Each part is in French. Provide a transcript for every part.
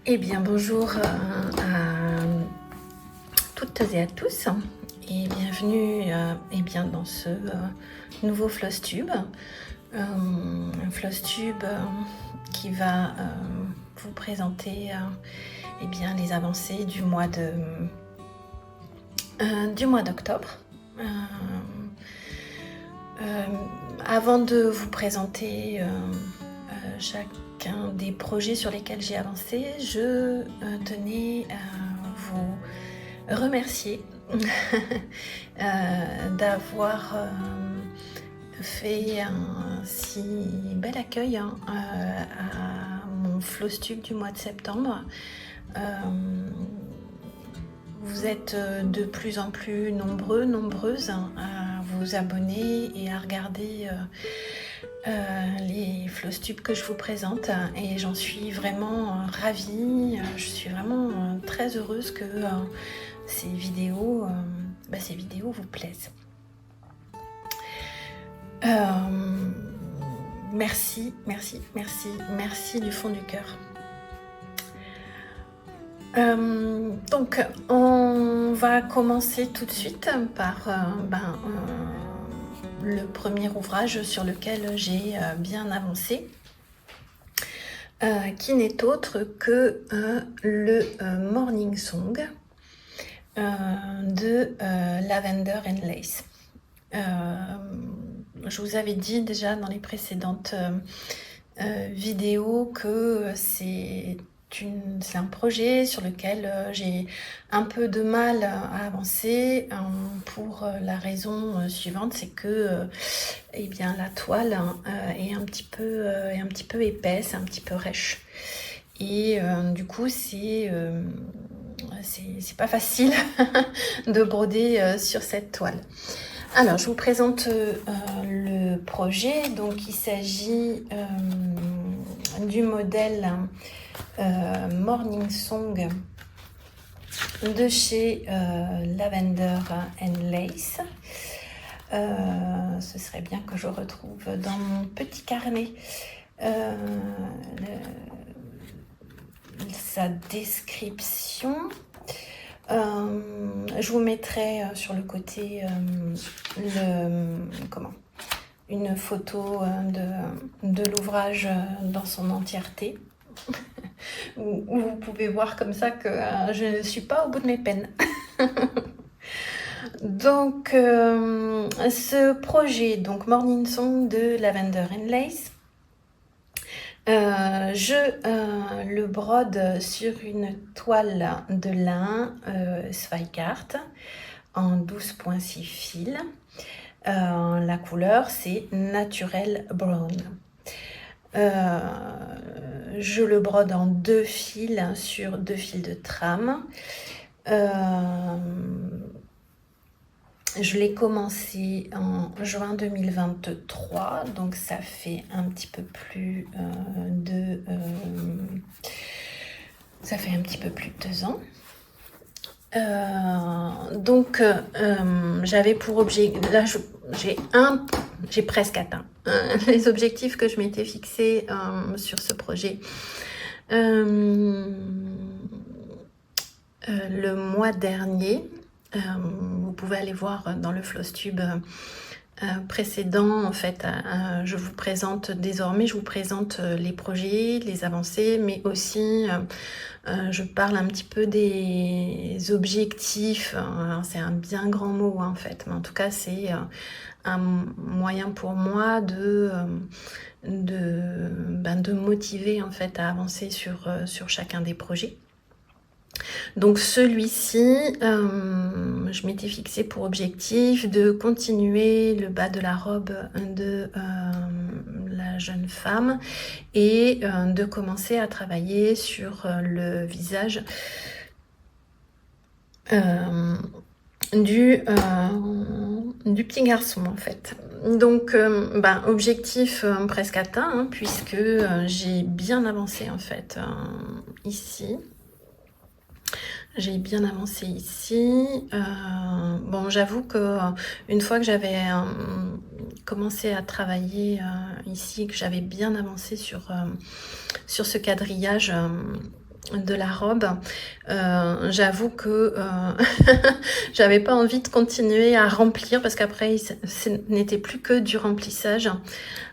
Eh bien bonjour à toutes et à tous et bienvenue dans ce nouveau Flosstube. Un Flosstube qui va vous présenter les avancées du mois d'octobre. Avant de vous présenter chacun des projets sur lesquels j'ai avancé, je tenais à vous remercier d'avoir fait un si bel accueil à mon Flosstube du mois de septembre. Vous êtes de plus en plus nombreuses à vous abonner et à regarder les Flosstubes que je vous présente, et j'en suis vraiment ravie. Je suis vraiment très heureuse que ces vidéos vous plaisent. Merci du fond du cœur. Donc on va commencer tout de suite par le premier ouvrage sur lequel j'ai bien avancé, qui n'est autre que le Morning Song de Lavender and Lace. Je vous avais dit déjà dans les précédentes vidéos que c'est un projet sur lequel j'ai un peu de mal à avancer, pour la raison suivante, c'est que la toile est un petit peu épaisse, un petit peu rêche, et du coup c'est pas facile de broder sur cette toile. Alors, je vous présente le projet. Donc, il s'agit du modèle Morning Song de chez Lavender and Lace. Ce serait bien que je retrouve dans mon petit carnet sa description. Je vous mettrai sur le côté une photo de l'ouvrage dans son entièreté, où vous pouvez voir comme ça que je ne suis pas au bout de mes peines. Donc ce projet, donc Morning Song de Lavender and Lace, je le brode sur une toile de lin Zweigart en 12,6 fils. La couleur, c'est Natural Brown. Je le brode en 2 fils sur 2 fils de trame. Je l'ai commencé en juin 2023, donc ça fait un petit peu plus ça fait un petit peu plus de 2 ans. Donc j'avais pour objectif, là j'ai presque atteint les objectifs que je m'étais fixés sur ce projet. Le mois dernier, vous pouvez aller voir dans le Flosstube précédent, en fait, je vous présente les projets, les avancées, mais aussi je parle un petit peu des objectifs. C'est un bien grand mot, en fait, mais en tout cas c'est un moyen pour moi de motiver, en fait, à avancer sur chacun des projets. Donc celui-ci, je m'étais fixé pour objectif de continuer le bas de la robe de la jeune femme et de commencer à travailler sur le visage du petit garçon, en fait. Donc objectif presque atteint, hein, puisque j'ai bien avancé, en fait, ici. J'ai bien avancé ici. Bon, j'avoue que une fois que j'avais commencé à travailler ici, que j'avais bien avancé sur ce quadrillage, de la robe, j'avoue que j'avais pas envie de continuer à remplir parce qu'après ce n'était plus que du remplissage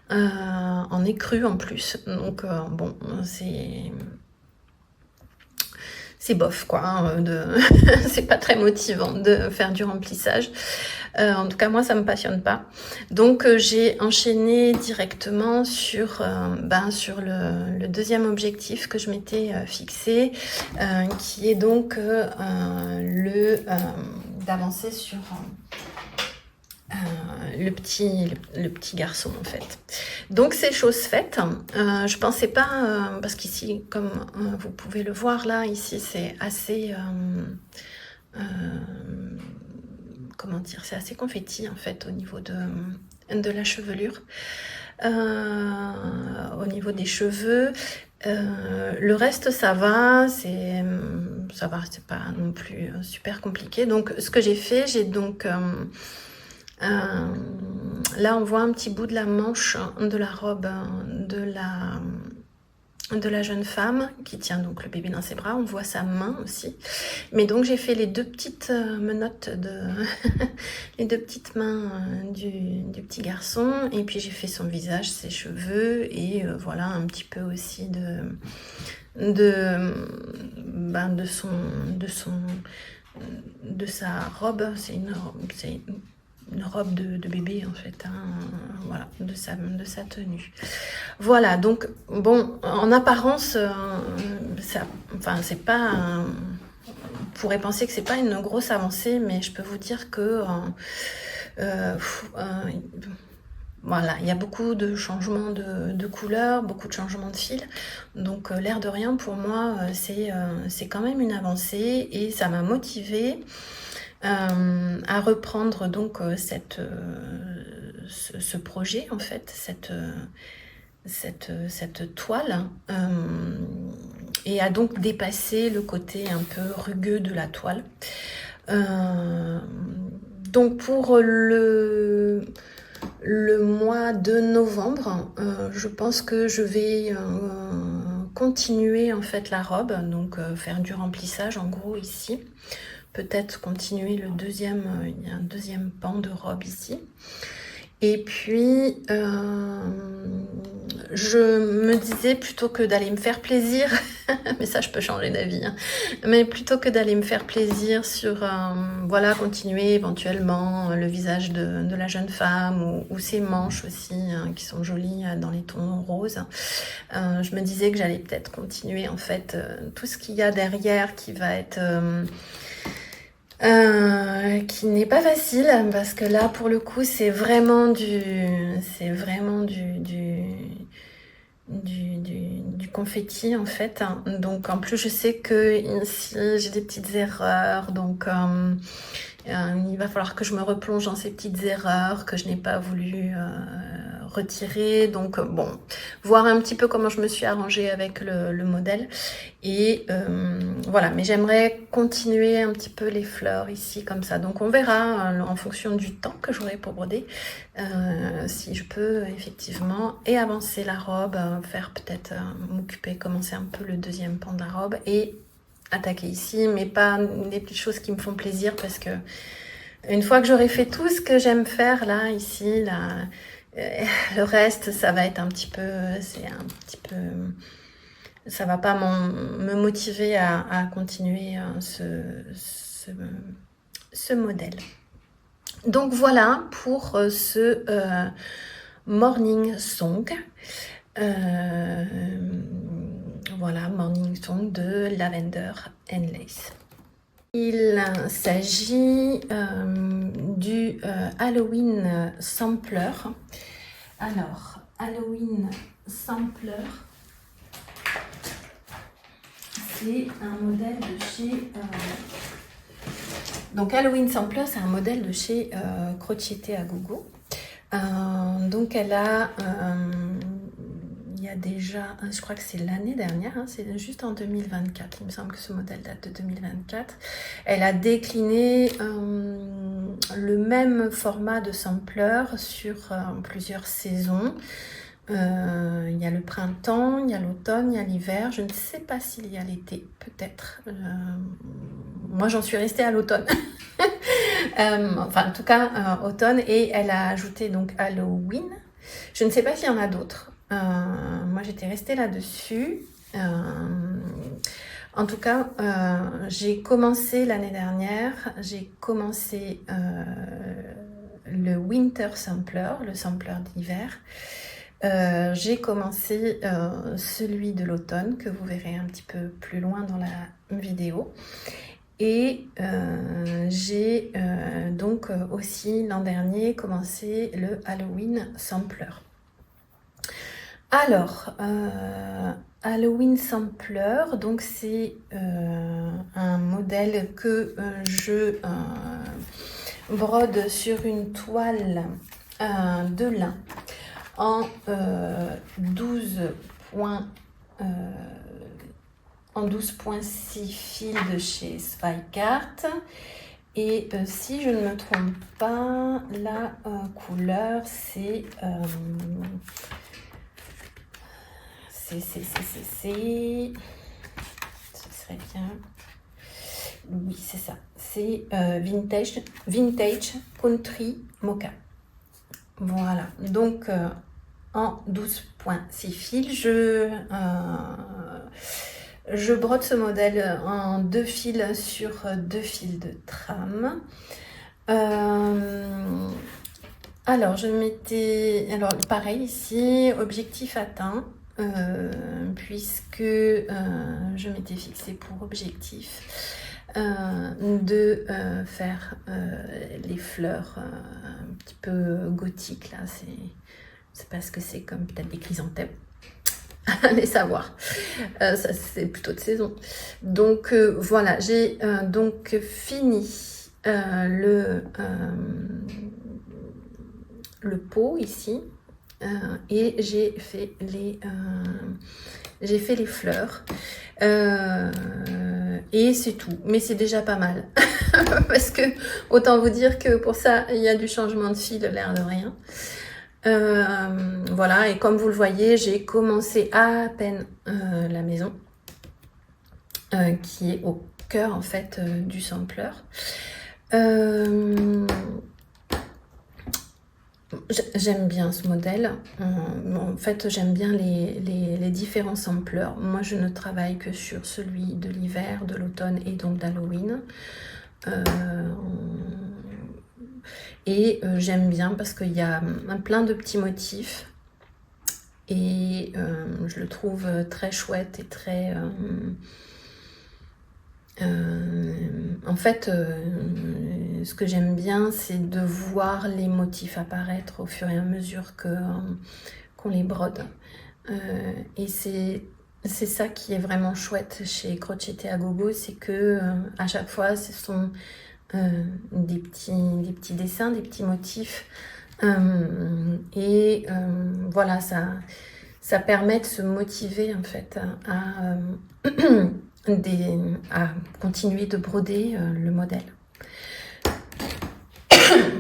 en écru en plus, donc bon, c'est bof quoi, hein, c'est pas très motivant de faire du remplissage. En tout cas moi ça me passionne pas. Donc j'ai enchaîné directement sur, sur le deuxième objectif que je m'étais fixé, qui est donc d'avancer sur le petit garçon en fait. Donc c'est chose faite. Je pensais pas, parce qu'ici comme vous pouvez le voir là, ici c'est assez comment dire, c'est assez confetti en fait au niveau de la chevelure, au niveau des cheveux. Le reste ça va, c'est pas non plus super compliqué. Donc ce que j'ai fait, j'ai donc là on voit un petit bout de la manche de la robe de la jeune femme qui tient donc le bébé dans ses bras. On voit sa main aussi. Mais donc j'ai fait les deux petites menottes les deux petites mains du petit garçon, et puis j'ai fait son visage, ses cheveux, et voilà un petit peu aussi de sa robe. C'est une robe de bébé en fait, hein, voilà, de sa tenue. Voilà, donc bon, en apparence, c'est pas, on pourrait penser que c'est pas une grosse avancée, mais je peux vous dire que voilà, il y a beaucoup de changements de couleurs, beaucoup de changements de fil. Donc l'air de rien, pour moi, c'est quand même une avancée, et ça m'a motivée à reprendre donc ce projet en fait, cette toile, et à donc dépasser le côté un peu rugueux de la toile. Donc pour le mois de novembre, je pense que je vais continuer en fait la robe, donc faire du remplissage en gros ici. Peut-être continuer il y a un deuxième pan de robe ici. Et puis, je me disais, plutôt que d'aller me faire plaisir, mais ça je peux changer d'avis, hein, mais plutôt que d'aller me faire plaisir sur, voilà, continuer éventuellement le visage de la jeune femme, ou ses manches aussi, hein, qui sont jolies dans les tons roses, je me disais que j'allais peut-être continuer en fait tout ce qu'il y a derrière, qui va être... qui n'est pas facile, parce que là pour le coup c'est vraiment du confetti en fait. Donc en plus je sais que ici j'ai des petites erreurs, donc il va falloir que je me replonge dans ces petites erreurs que je n'ai pas voulu retirer. Donc bon, voir un petit peu comment je me suis arrangée avec le modèle. Et voilà, mais j'aimerais continuer un petit peu les fleurs ici comme ça. Donc on verra en fonction du temps que j'aurai pour broder, si je peux effectivement et avancer la robe, faire peut-être m'occuper, commencer un peu le deuxième pan de la robe et attaquer ici, mais pas des petites choses qui me font plaisir, parce que une fois que j'aurai fait tout ce que j'aime faire là, ici, là, le reste, ça va être un petit peu, ça va pas me motiver à continuer ce modèle. Donc voilà pour ce morning song. Voilà, morning song de Lavender and Lace. Il s'agit du Halloween Sampler. Alors, Halloween Sampler, c'est un modèle de chez... Donc Halloween Sampler, c'est un modèle de chez Crocieté à Gogo. Donc elle a... il y a déjà, je crois que c'est l'année dernière, hein, c'est juste en 2024, il me semble que ce modèle date de 2024. Elle a décliné le même format de sampler sur plusieurs saisons. Il y a le printemps, il y a l'automne, il y a l'hiver. Je ne sais pas s'il y a l'été, peut-être. Moi, j'en suis restée à l'automne. Enfin, en tout cas, automne. Et elle a ajouté donc Halloween. Je ne sais pas s'il y en a d'autres. Moi, j'étais restée là-dessus. En tout cas, j'ai commencé l'année dernière. J'ai commencé le Winter Sampler, le sampler d'hiver. J'ai commencé celui de l'automne que vous verrez un petit peu plus loin dans la vidéo. Et j'ai donc aussi l'an dernier commencé le Halloween Sampler. Alors, Halloween Sampler, donc c'est un modèle que je brode sur une toile de lin en 12,6 fils de chez Spycart. Et si je ne me trompe pas, la couleur c'est ce serait bien. Oui, c'est ça. C'est Vintage Country Mocha. Voilà. Donc en 12,6 fils, je brode ce modèle en 2 fils sur 2 fils de trame. Alors, pareil ici, objectif atteint, puisque je m'étais fixé pour objectif de faire les fleurs un petit peu gothiques, là, c'est parce que c'est comme peut-être des chrysanthèmes. Allez savoir, ça c'est plutôt de saison. Donc voilà, j'ai donc fini le pot ici et j'ai fait les fleurs et c'est tout, mais c'est déjà pas mal parce que autant vous dire que pour ça il y a du changement de fil, l'air de rien. Voilà, et comme vous le voyez, j'ai commencé à peine la maison qui est au cœur en fait du sampler. J'aime bien ce modèle. En fait, j'aime bien les différents samplers. Moi, je ne travaille que sur celui de l'hiver, de l'automne et donc d'Halloween. Et j'aime bien parce qu'il y a plein de petits motifs et je le trouve très chouette et très... en fait, ce que j'aime bien, c'est de voir les motifs apparaître au fur et à mesure qu'on les brode. Et c'est ça qui est vraiment chouette chez Croceté à Gogo, c'est que à chaque fois, ce sont des petits dessins, des petits motifs. Et voilà, ça permet de se motiver en fait à continuer de broder le modèle.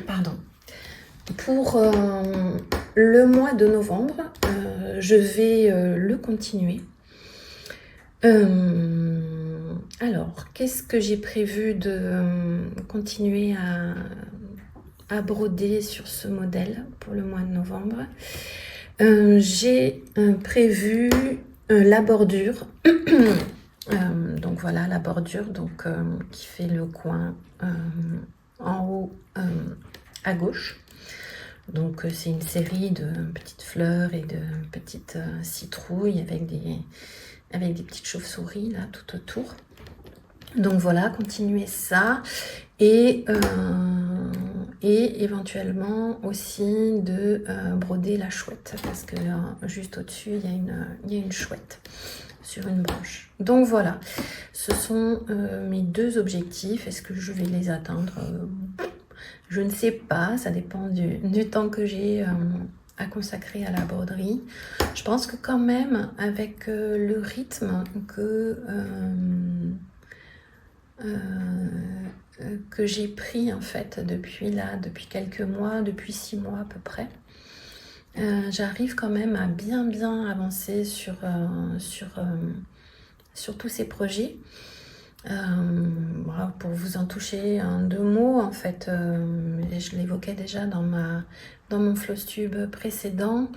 Pardon. Pour le mois de novembre, je vais le continuer. Alors, qu'est-ce que j'ai prévu de continuer à broder sur ce modèle pour le mois de novembre? J'ai prévu la bordure. Donc voilà la bordure donc, qui fait le coin en haut à gauche. Donc c'est une série de petites fleurs et de petites citrouilles avec des petites chauves-souris là tout autour. Donc voilà, continuer ça et éventuellement aussi de broder la chouette parce que juste au-dessus il y a une chouette sur une branche. Donc voilà, ce sont mes deux objectifs. Est-ce que je vais les atteindre? Je ne sais pas, ça dépend du temps que j'ai à consacrer à la broderie. Je pense que quand même, avec le rythme que j'ai pris en fait depuis quelques mois, depuis 6 mois à peu près, j'arrive quand même à bien avancer sur tous ces projets. Voilà, pour vous en toucher un, deux mots, en fait, je l'évoquais déjà dans mon Flowstube précédent.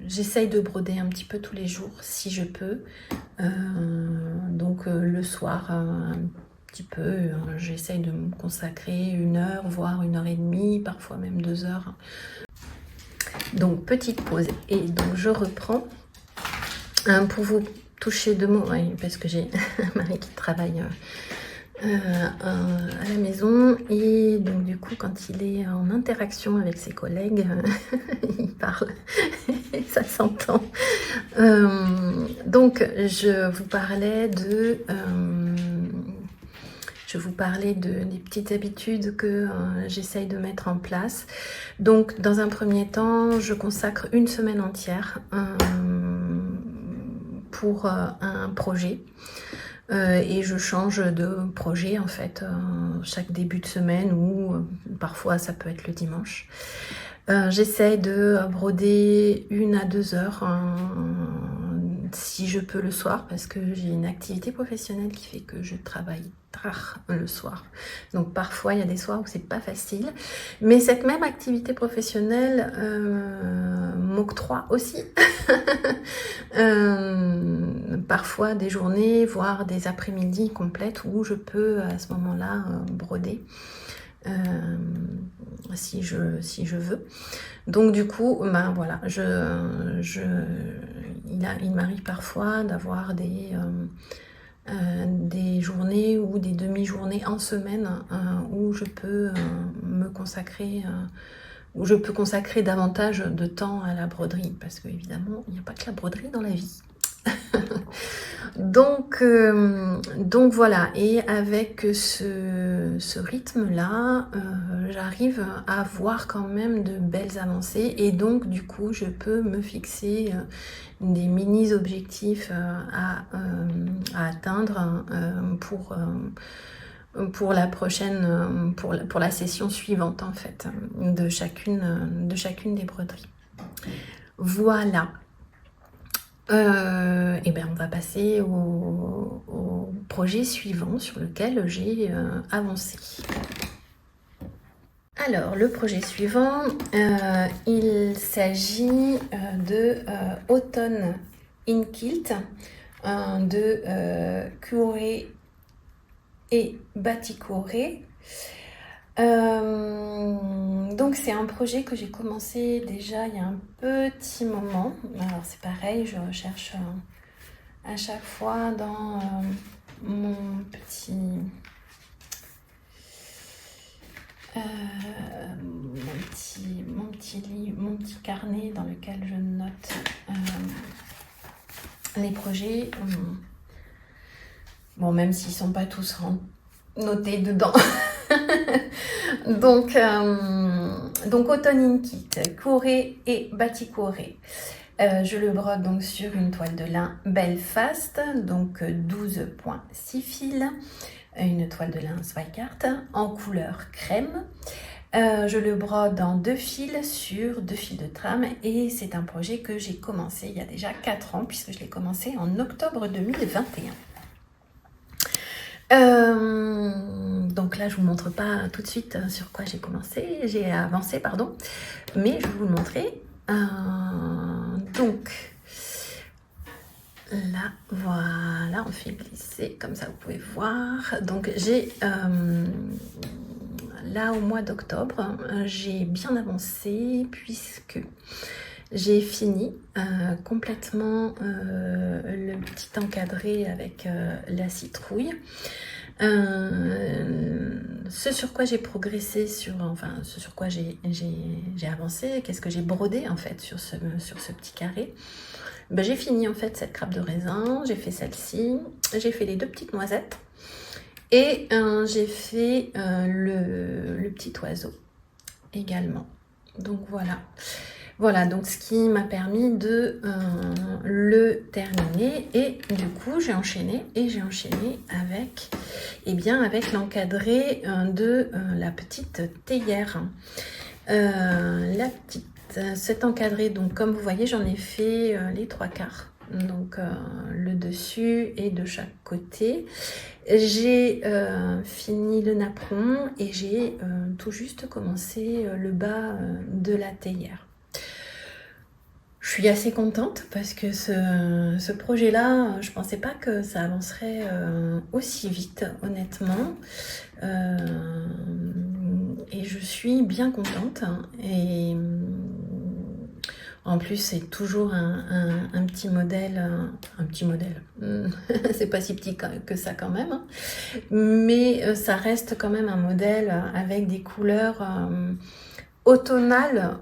J'essaye de broder un petit peu tous les jours si je peux. Donc le soir un petit peu, j'essaye de me consacrer 1 heure, voire 1 heure et demie, parfois même 2 heures. Donc petite pause et donc je reprends. Pour vous toucher 2 mots, oui, parce que j'ai un mari qui travaille à la maison et donc du coup quand il est en interaction avec ses collègues, il parle et ça s'entend. Donc je vous parlais des petites habitudes que j'essaye de mettre en place. Donc dans un premier temps, je consacre 1 semaine entière pour un projet. Et je change de projet en fait chaque début de semaine ou parfois ça peut être le dimanche. J'essaye de broder 1 à 2 heures si je peux le soir parce que j'ai une activité professionnelle qui fait que je travaille tard le soir. Donc parfois il y a des soirs où c'est pas facile. Mais cette même activité professionnelle m'octroie aussi parfois des journées, voire des après-midi complètes où je peux à ce moment-là broder. Si je veux. Donc du coup, ben voilà, il m'arrive parfois d'avoir des journées ou des demi-journées en semaine où je peux me consacrer, où je peux consacrer davantage de temps à la broderie, parce que évidemment, il n'y a pas que la broderie dans la vie. Donc voilà, et avec ce rythme-là, j'arrive à avoir quand même de belles avancées et donc du coup je peux me fixer des mini-objectifs à atteindre pour la prochaine, pour la session suivante en fait, de chacune des broderies. Voilà. Et bien on va passer au projet suivant sur lequel j'ai avancé. Alors le projet suivant, il s'agit de Autumn in Kilt de Kuré et Batikoré. Donc c'est un projet que j'ai commencé déjà il y a un petit moment. Alors c'est pareil, je recherche à chaque fois dans mon petit carnet dans lequel je note les projets. Bon, même s'ils sont pas tous notés dedans. donc Autumn in Kilt, Kuré et Batikoré. Je le brode donc sur une toile de lin Belfast, donc 12,6 fils, une toile de lin Zweikart en couleur crème. Je le brode en 2 fils sur 2 fils de trame et c'est un projet que j'ai commencé il y a déjà 4 ans puisque je l'ai commencé en octobre 2021. Donc là je vous montre pas tout de suite sur quoi j'ai avancé pardon, mais je vais vous le montrer. Donc là voilà, on fait glisser comme ça vous pouvez voir. Donc j'ai là au mois d'octobre j'ai bien avancé puisque j'ai fini complètement le petit encadré avec la citrouille. Ce sur quoi j'ai progressé, ce sur quoi j'ai avancé, qu'est-ce que j'ai brodé en fait sur ce petit carré. Ben, j'ai fini en fait cette grappe de raisin, j'ai fait celle-ci, j'ai fait les 2 petites noisettes et j'ai fait le petit oiseau également. Donc voilà. Voilà, donc ce qui m'a permis de le terminer. Et du coup, j'ai enchaîné avec, eh bien, avec l'encadré de la petite théière. Cet encadré, donc comme vous voyez, j'en ai fait les 3/4. Donc le dessus et de chaque côté. J'ai fini le napperon et j'ai tout juste commencé le bas de la théière. Je suis assez contente parce que ce projet-là, je pensais pas que ça avancerait aussi vite, honnêtement. Et je suis bien contente. Et en plus, c'est toujours un petit modèle. Un petit modèle. C'est pas si petit que ça quand même. Mais ça reste quand même un modèle avec des couleurs automnales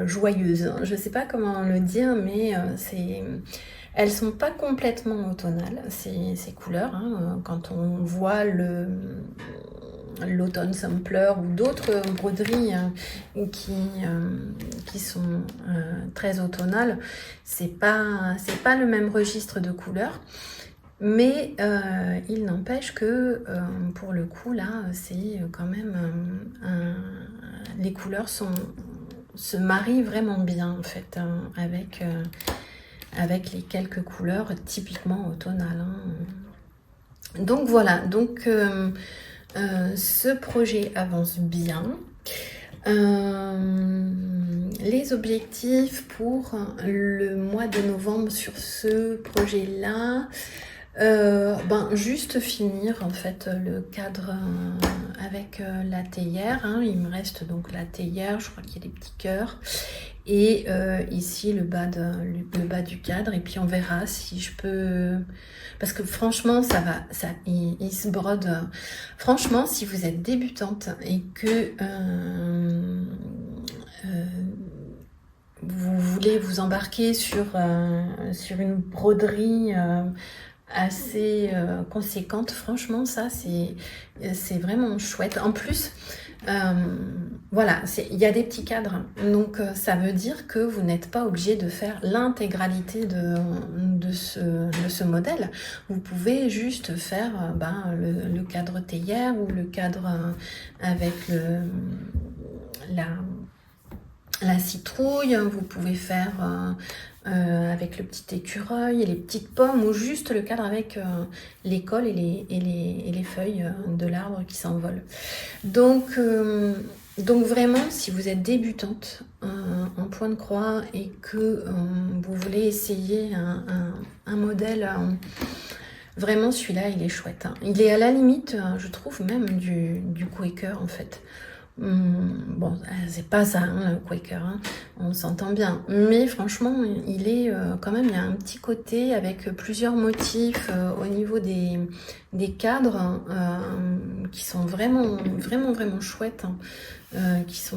joyeuses. Je sais pas comment le dire, mais elles sont pas complètement automnales, ces couleurs. Hein. Quand on voit l'automne sampler ou d'autres broderies qui sont très automnales, c'est pas le même registre de couleurs. Mais il n'empêche que pour le coup là, c'est quand même les couleurs se marient vraiment bien en fait avec les quelques couleurs typiquement automnales. Hein. Donc voilà, donc ce projet avance bien. Les objectifs pour le mois de novembre sur ce projet-là, juste finir en fait le cadre avec la théière. Hein. Il me reste donc la théière, je crois qu'il y a des petits cœurs. Et ici le bas du cadre, et puis on verra si je peux, parce que franchement il se brode. Franchement, si vous êtes débutante et que vous voulez vous embarquer sur une broderie assez conséquente, franchement ça c'est vraiment chouette. En plus voilà, il y a des petits cadres, donc ça veut dire que vous n'êtes pas obligé de faire l'intégralité de ce modèle. Vous pouvez juste faire le cadre théière ou le cadre avec la citrouille. Vous pouvez faire avec le petit écureuil et les petites pommes, ou juste le cadre avec les cols et les feuilles de l'arbre qui s'envolent. Donc vraiment, si vous êtes débutante en point de croix et que vous voulez essayer un modèle, vraiment celui-là il est chouette. Hein. Il est à la limite, je trouve, même du Quaker en fait. Bon, c'est pas ça, hein, le Quaker, hein, on s'entend bien. Mais franchement, il est quand même, il y a un petit côté avec plusieurs motifs au niveau des cadres qui sont vraiment, vraiment, vraiment chouettes, hein, qui se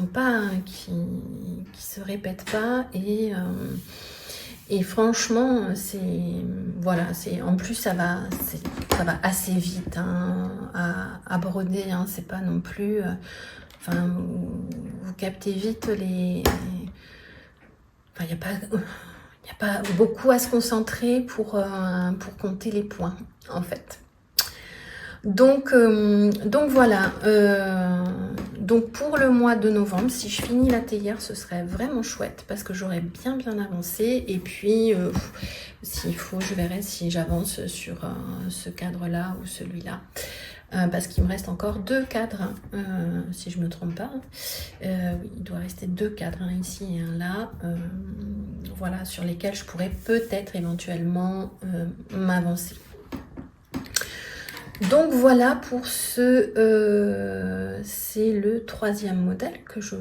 répètent pas. Et franchement, en plus ça va assez vite hein, à broder. Hein, c'est pas non plus. Vous captez vite il n'y a pas beaucoup à se concentrer pour compter les points, en fait. Donc voilà. Donc pour le mois de novembre, si je finis la théière, ce serait vraiment chouette parce que j'aurais bien avancé. Et puis, s'il faut, je verrai si j'avance sur ce cadre-là ou celui-là. Parce qu'il me reste encore 2 cadres, si je me trompe pas. Oui, il doit rester 2 cadres, un ici et un là. Voilà, sur lesquels je pourrais peut-être éventuellement m'avancer. Donc voilà pour c'est le 3e modèle que je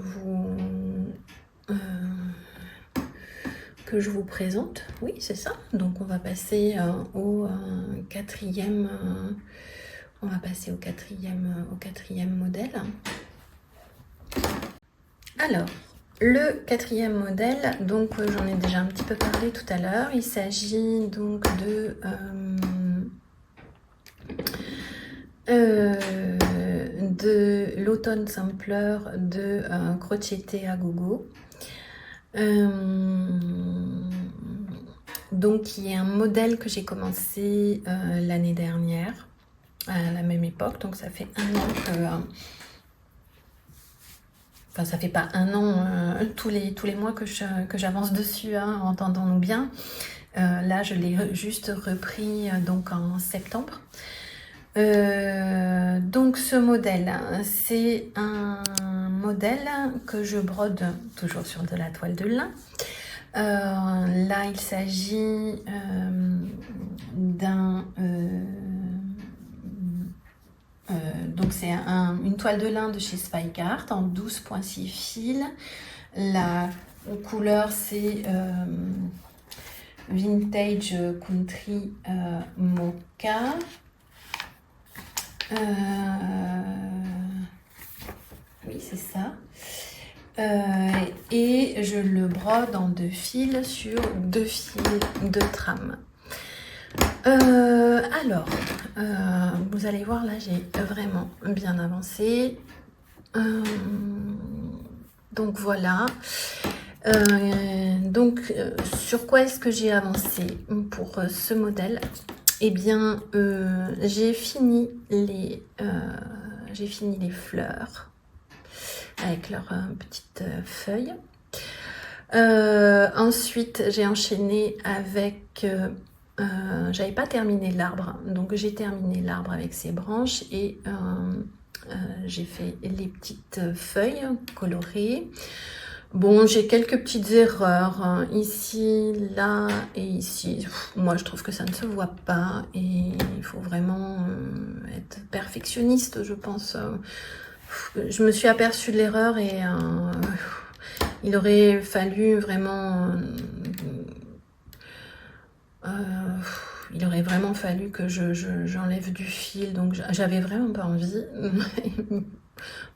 vous présente. Oui, c'est ça. Donc on va passer au 4e. On va passer au quatrième modèle. Alors, le 4e modèle, donc j'en ai déjà un petit peu parlé tout à l'heure. Il s'agit donc de l'automne sampler de Crochetté à Gogo. Donc qui est un modèle que j'ai commencé l'année dernière à la même époque, donc ça fait un an que enfin ça fait pas un an tous les mois que j'avance dessus, hein, entendons-nous bien. Là je l'ai juste repris donc en septembre. Donc ce modèle, c'est un modèle que je brode toujours sur de la toile de lin. Là il s'agit donc c'est une toile de lin de chez Spike-Art en 12,6 fils. La couleur c'est Vintage Country Mocha. Oui, c'est ça. Et je le brode en 2 fils sur 2 fils de trame. Alors, vous allez voir, là, j'ai vraiment bien avancé. Donc, voilà. Sur quoi est-ce que j'ai avancé pour ce modèle? Eh bien, j'ai fini les fleurs avec leurs petites feuilles. Ensuite, j'ai enchaîné avec... j'avais pas terminé l'arbre, donc j'ai terminé l'arbre avec ses branches et j'ai fait les petites feuilles colorées. Bon, j'ai quelques petites erreurs hein, ici, là et ici. Moi, je trouve que ça ne se voit pas et il faut vraiment être perfectionniste, je pense. Je me suis aperçue de l'erreur et il aurait fallu vraiment... il aurait vraiment fallu que j'enlève du fil, donc j'avais vraiment pas envie.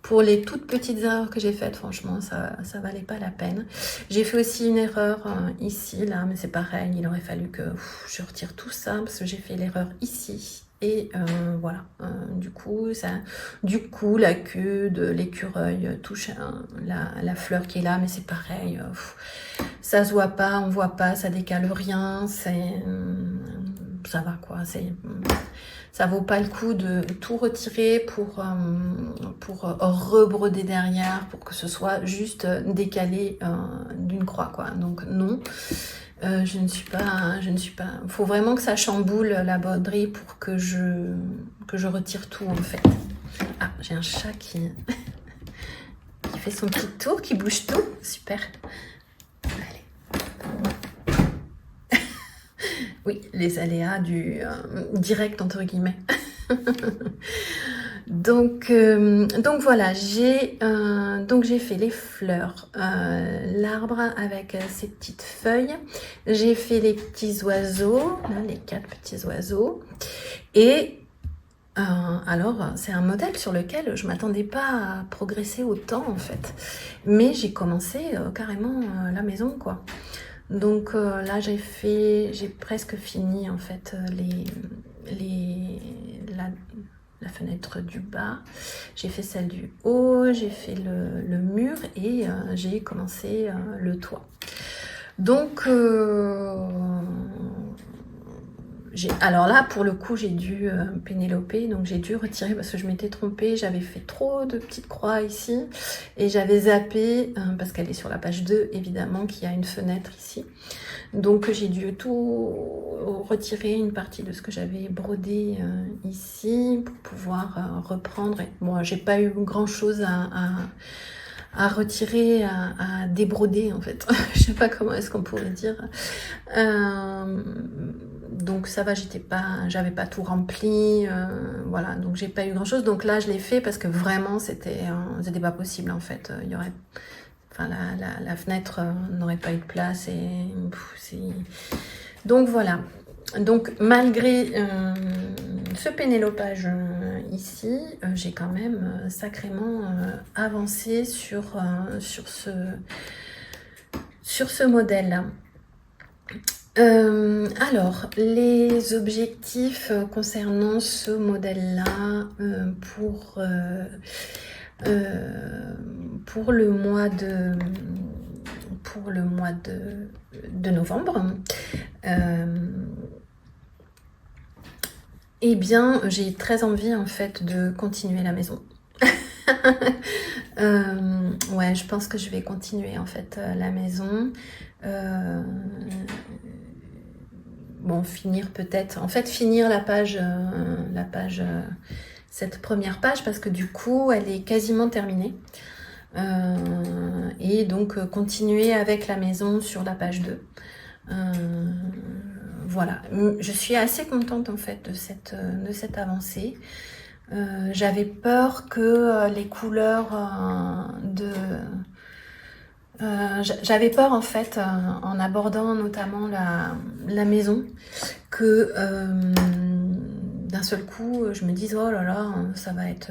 Pour les toutes petites erreurs que j'ai faites, franchement, ça valait pas la peine. J'ai fait aussi une erreur ici, là, mais c'est pareil, il aurait fallu que je retire tout ça, parce que j'ai fait l'erreur ici. Et voilà, du coup, la queue de l'écureuil touche la fleur qui est là, mais c'est pareil, ça se voit pas, on voit pas, ça décale rien, ça va quoi, ça vaut pas le coup de tout retirer pour rebroder derrière, pour que ce soit juste décalé d'une croix quoi. Donc non, je ne suis pas, faut vraiment que ça chamboule la broderie pour que je retire tout en fait. Ah, j'ai un chat qui fait son petit tour, qui bouge tout, super. Allez. Oui, les aléas du direct entre guillemets. Donc voilà, j'ai fait les fleurs, l'arbre avec ses petites feuilles. J'ai fait les petits oiseaux, là, les 4 petits oiseaux. Et alors, c'est un modèle sur lequel je m'attendais pas à progresser autant en fait. Mais j'ai commencé carrément la maison quoi. Donc là j'ai presque fini en fait la fenêtre du bas, j'ai fait celle du haut, j'ai fait le mur et j'ai commencé le toit. Donc alors là pour le coup j'ai dû pénéloper, donc j'ai dû retirer parce que je m'étais trompée, j'avais fait trop de petites croix ici et j'avais zappé parce qu'elle est sur la page 2 évidemment qu'il y a une fenêtre ici. Donc j'ai dû tout retirer, une partie de ce que j'avais brodé ici pour pouvoir reprendre. Bon, j'ai pas eu grand chose à retirer, à débroder en fait. Je sais pas comment est-ce qu'on pourrait dire. Donc ça va, j'avais pas tout rempli, voilà, donc j'ai pas eu grand chose. Donc là je l'ai fait parce que vraiment c'était pas possible en fait. Il y aurait Enfin, la fenêtre n'aurait pas eu de place donc voilà. Donc malgré ce pénélopage ici, j'ai quand même sacrément avancé sur ce modèle. Alors, les objectifs concernant ce modèle-là pour le mois pour le mois de novembre. Eh bien, j'ai très envie en fait de continuer la maison. Ouais, je pense que je vais continuer en fait la maison. Bon, finir peut-être, en fait finir la page, cette première page, parce que du coup elle est quasiment terminée. Et donc continuer avec la maison sur la page 2. Voilà, je suis assez contente en fait de cette avancée. J'avais peur que les couleurs j'avais peur en fait en abordant notamment la maison que d'un seul coup je me dise oh là là ça va être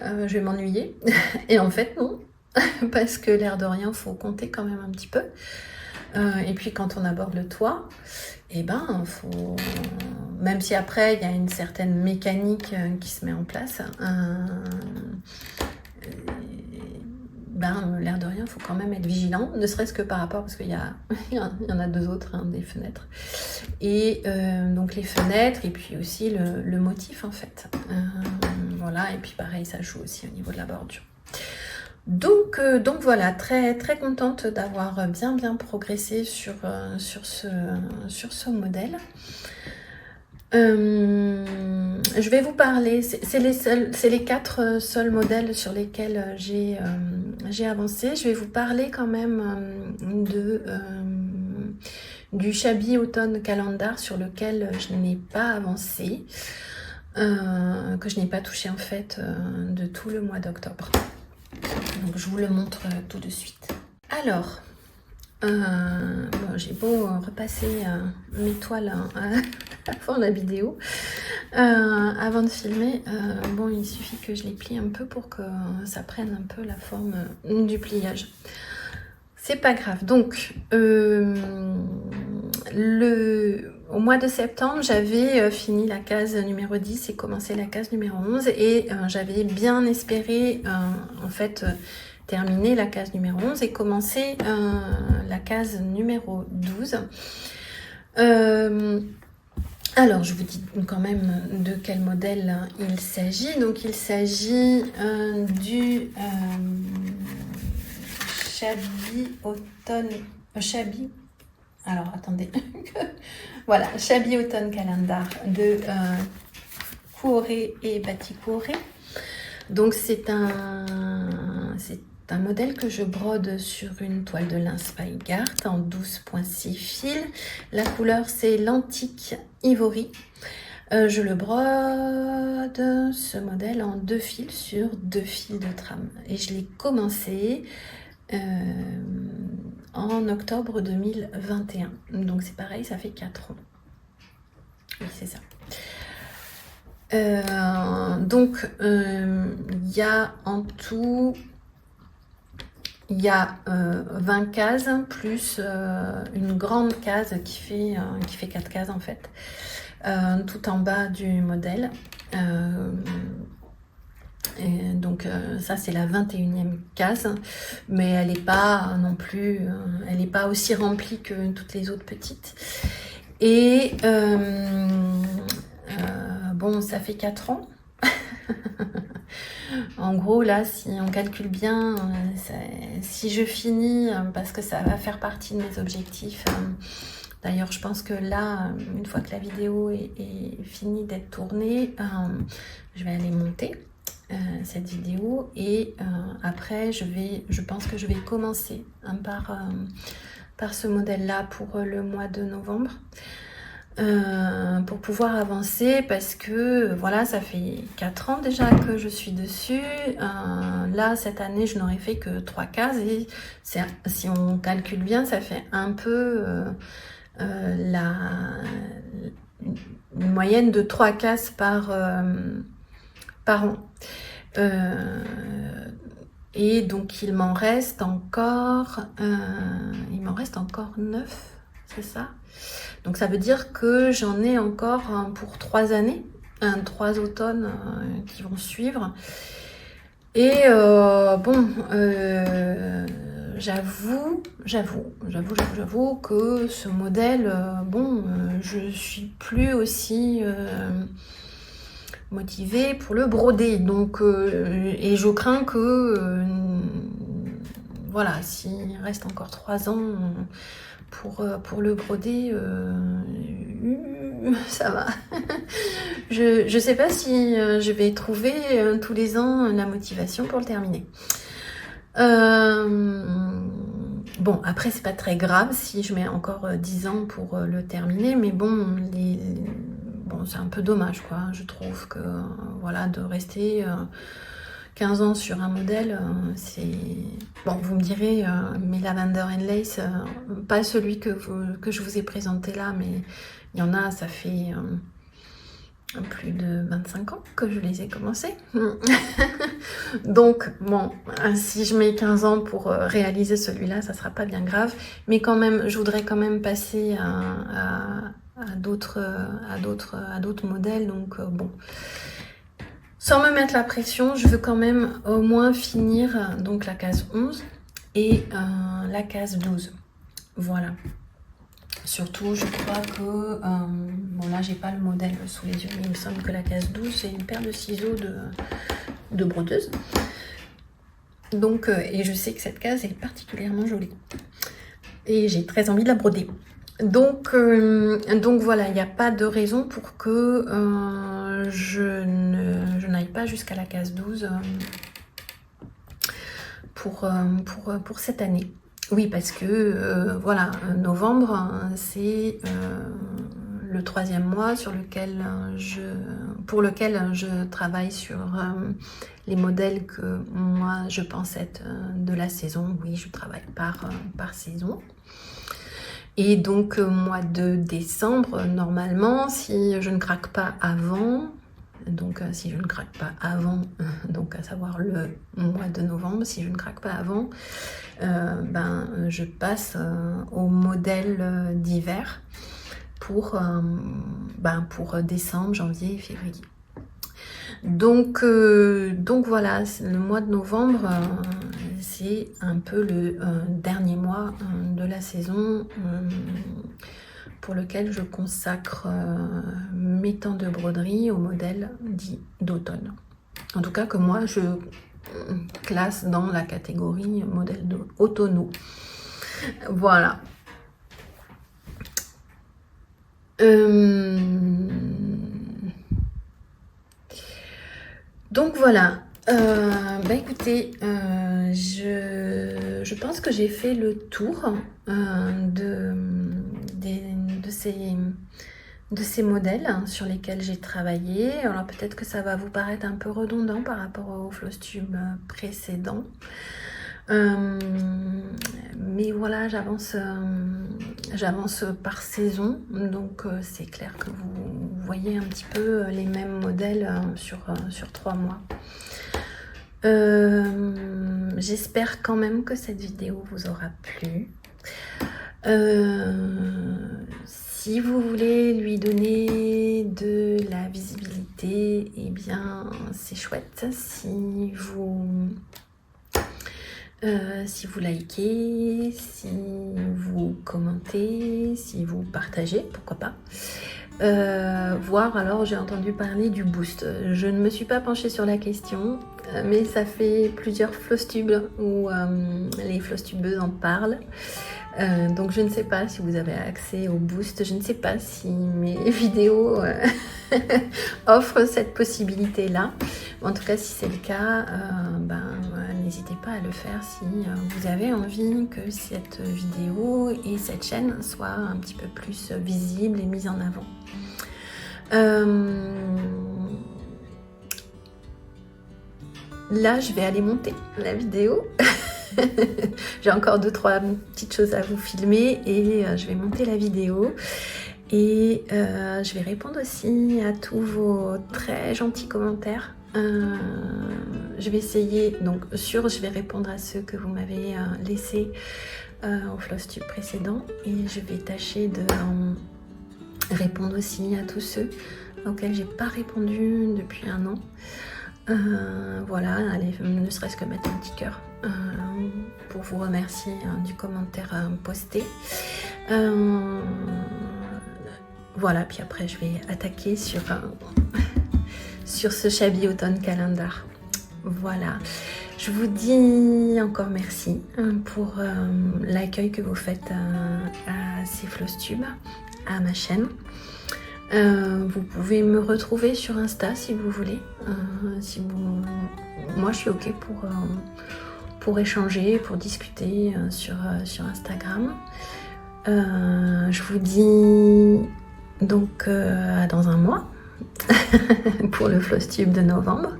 je vais m'ennuyer. Et en fait non, parce que l'air de rien faut compter quand même un petit peu. Et puis quand on aborde le toit, et ben faut, même si après il y a une certaine mécanique qui se met en place, ben l'air de rien faut quand même être vigilant, ne serait-ce que par rapport, parce qu'il y en a deux autres, hein, des fenêtres, et donc les fenêtres et puis aussi le motif en fait, voilà, et puis pareil ça joue aussi au niveau de la bordure. Donc voilà, très très contente d'avoir bien progressé sur ce modèle. Je vais vous parler, c'est les 4 seuls modèles sur lesquels j'ai avancé. Je vais vous parler quand même du Shabby Autumn Calendar sur lequel je n'ai pas avancé, que je n'ai pas touché en fait de tout le mois d'octobre. Donc je vous le montre tout de suite. Alors, bon, j'ai beau repasser mes toiles avant la vidéo, avant de filmer, bon il suffit que je les plie un peu pour que ça prenne un peu la forme du pliage. C'est pas grave. Donc au mois de septembre, j'avais fini la case numéro 10 et commencé la case numéro 11, et j'avais bien espéré en fait terminer la case numéro 11 et commencer la case numéro 12. Alors, je vous dis quand même de quel modèle il s'agit. Donc, il s'agit du Shabby Autumn... Shabby... Alors, attendez. Voilà, Shabby Autumn Calendar de Kuoré et Batik Kuoré. Donc, c'est un modèle que je brode sur une toile de lin Spygart en 12,6 fils. La couleur, c'est l'antique ivory. Je le brode, ce modèle, en 2 fils sur 2 fils de trame. Et je l'ai commencé en octobre 2021. Donc c'est pareil, ça fait 4 ans. Oui, c'est ça. Donc il y a en tout, il y a 20 cases plus une grande case qui fait 4 cases en fait, tout en bas du modèle. Et donc ça c'est la 21e case, mais elle n'est pas non plus, elle n'est pas aussi remplie que toutes les autres petites. Et bon, ça fait 4 ans. En gros, là, si on calcule bien, si je finis, parce que ça va faire partie de mes objectifs. D'ailleurs, je pense que là, une fois que la vidéo est finie d'être tournée, je vais aller monter cette vidéo, et après, je pense que je vais commencer par ce modèle-là pour le mois de novembre. Pour pouvoir avancer, parce que voilà, ça fait 4 ans déjà que je suis dessus. Là cette année je n'aurais fait que 3 cases, et si on calcule bien, ça fait un peu une moyenne de 3 cases par an. Et donc il m'en reste encore 9, c'est ça? Donc ça veut dire que j'en ai encore pour 3 années, 3 automnes qui vont suivre. Et bon, j'avoue que ce modèle, bon, je suis plus aussi motivée pour le broder. Donc, et je crains que, voilà, s'il reste encore 3 ans pour le broder, ça va. Je sais pas si je vais trouver tous les ans la motivation pour le terminer. Bon, après, c'est pas très grave si je mets encore 10 ans pour le terminer, mais bon, bon, c'est un peu dommage, quoi. Je trouve que, voilà, de rester 15 ans sur un modèle, c'est... Bon, vous me direz, mais Lavender and Lace, pas celui que je vous ai présenté là, mais il y en a, ça fait plus de 25 ans que je les ai commencés. Donc, bon, si je mets 15 ans pour réaliser celui-là, ça sera pas bien grave. Mais quand même, je voudrais quand même passer à d'autres modèles. Donc, bon, sans me mettre la pression, je veux quand même au moins finir donc la case 11 et la case 12. Voilà. Surtout, je crois que, bon là j'ai pas le modèle sous les yeux, mais il me semble que la case 12 c'est une paire de ciseaux de brodeuse. Donc, et je sais que cette case est particulièrement jolie. Et j'ai très envie de la broder. Donc voilà, il n'y a pas de raison pour que je n'aille pas jusqu'à la case 12 pour cette année. Oui, parce que voilà, novembre, c'est le 3e mois pour lequel je travaille sur les modèles que moi je pense être de la saison. Oui, je travaille par saison. Et donc, mois de décembre, normalement, si je ne craque pas avant, donc si je ne craque pas avant, donc à savoir le mois de novembre, si je ne craque pas avant, je passe au modèle d'hiver pour décembre, janvier et février. Donc voilà, le mois de novembre, c'est un peu le dernier mois de la saison pour lequel je consacre mes temps de broderie au modèle dit d'automne. En tout cas que moi je classe dans la catégorie modèle automnaux. Voilà. Donc voilà. Écoutez, je pense que j'ai fait le tour de ces modèles sur lesquels j'ai travaillé. Alors peut-être que ça va vous paraître un peu redondant par rapport au floss tube précédent. Mais voilà, j'avance par saison, donc c'est clair que vous voyez un petit peu les mêmes modèles sur 3 mois. J'espère quand même que cette vidéo vous aura plu. Si vous voulez lui donner de la visibilité, eh bien c'est chouette. Si vous likez, si vous commentez, si vous partagez, pourquoi pas. Voire alors j'ai entendu parler du boost. Je ne me suis pas penchée sur la question, mais ça fait plusieurs floss tubes où les floss tubeuses en parlent. Donc je ne sais pas si vous avez accès au boost, je ne sais pas si mes vidéos offrent cette possibilité-là. En tout cas, si c'est le cas, n'hésitez pas à le faire si vous avez envie que cette vidéo et cette chaîne soient un petit peu plus visibles et mises en avant. Là, je vais aller monter la vidéo. J'ai encore 2-3 petites choses à vous filmer et je vais monter la vidéo. Et je vais répondre aussi à tous vos très gentils commentaires. Je vais essayer, donc je vais répondre à ceux que vous m'avez laissés au floss tube précédent. Et je vais tâcher de répondre aussi à tous ceux auxquels j'ai pas répondu depuis 1 an. Voilà, allez, ne serait-ce que mettre un petit cœur pour vous remercier du commentaire posté. Voilà, puis après je vais attaquer sur ce Shabby Autumn Calendar. Voilà, je vous dis encore merci pour l'accueil que vous faites à ces Flosstube, à ma chaîne. Vous pouvez me retrouver sur Insta si vous voulez. Moi je suis ok pour échanger, pour discuter sur Instagram. Je vous dis donc dans un mois pour le Flosstube de novembre.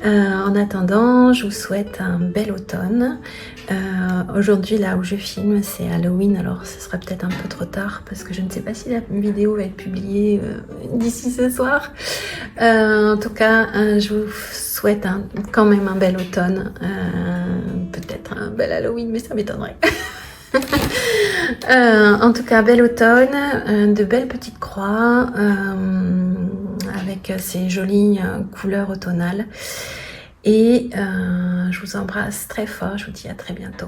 En attendant, je vous souhaite un bel automne. Aujourd'hui, là où je filme, c'est Halloween, alors ce sera peut-être un peu trop tard parce que je ne sais pas si la vidéo va être publiée d'ici ce soir. En tout cas, je vous souhaite quand même un bel automne, peut-être un bel Halloween, mais ça m'étonnerait. En tout cas, bel automne, de belles petites croix avec ces jolies couleurs automnales. Et je vous embrasse très fort, je vous dis à très bientôt.